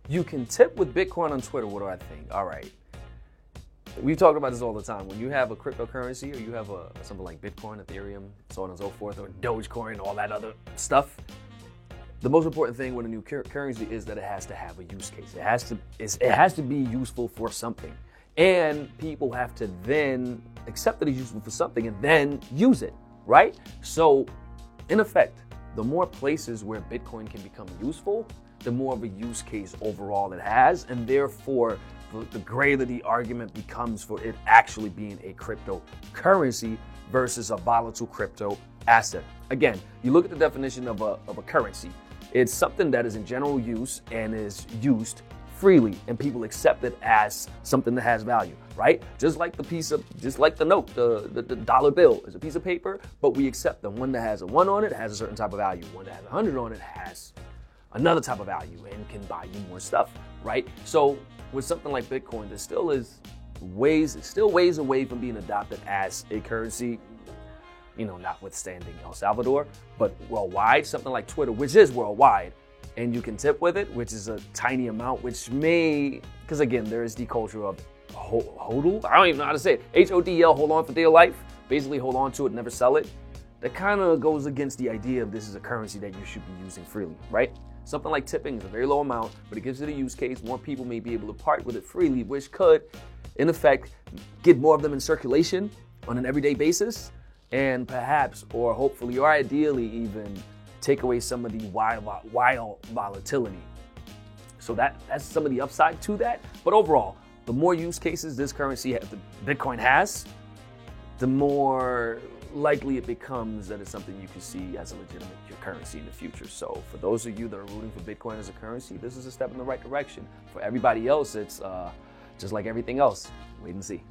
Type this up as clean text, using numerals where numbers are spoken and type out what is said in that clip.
You can tip with Bitcoin on Twitter. What do I think? All right. We talk about this all the time. When you have a cryptocurrency or you have something like Bitcoin, Ethereum, so on and so forth, or Dogecoin, all that other stuff, the most important thing with a new currency is that it has to have a use case. It has to be useful for something. And people have to then accept that it's useful for something and then use it, right? So, in effect, the more places where Bitcoin can become useful, the more of a use case overall it has, and therefore the greater the argument becomes for it actually being a cryptocurrency versus a volatile crypto asset. Again, you look at the definition of a currency. It's something that is in general use and is used freely, and people accept it as something that has value, right? Just like the note, the dollar bill is a piece of paper, but we accept the one that has a 1 on it has a certain type of value. One that has 100 on it has another type of value and can buy you more stuff, right? So with something like Bitcoin, there still is ways away from being adopted as a currency, notwithstanding El Salvador, but worldwide, something like Twitter, which is worldwide, and you can tip with it, which is a tiny amount, because again, there is the culture of HODL. I don't even know how to say it. HODL, hold on for dear life. Basically, hold on to it, never sell it. That kind of goes against the idea of this is a currency that you should be using freely, right? Something like tipping is a very low amount, but it gives it a use case. More people may be able to part with it freely, which could, in effect, get more of them in circulation on an everyday basis, and perhaps, or hopefully, or ideally even, take away some of the wild volatility. So that's some of the upside to that. But overall, the more use cases this currency, the Bitcoin has, the more likely it becomes that it's something you can see as a legitimate currency in the future. So for those of you that are rooting for Bitcoin as a currency, this is a step in the right direction. For everybody else, it's just like everything else. Wait and see.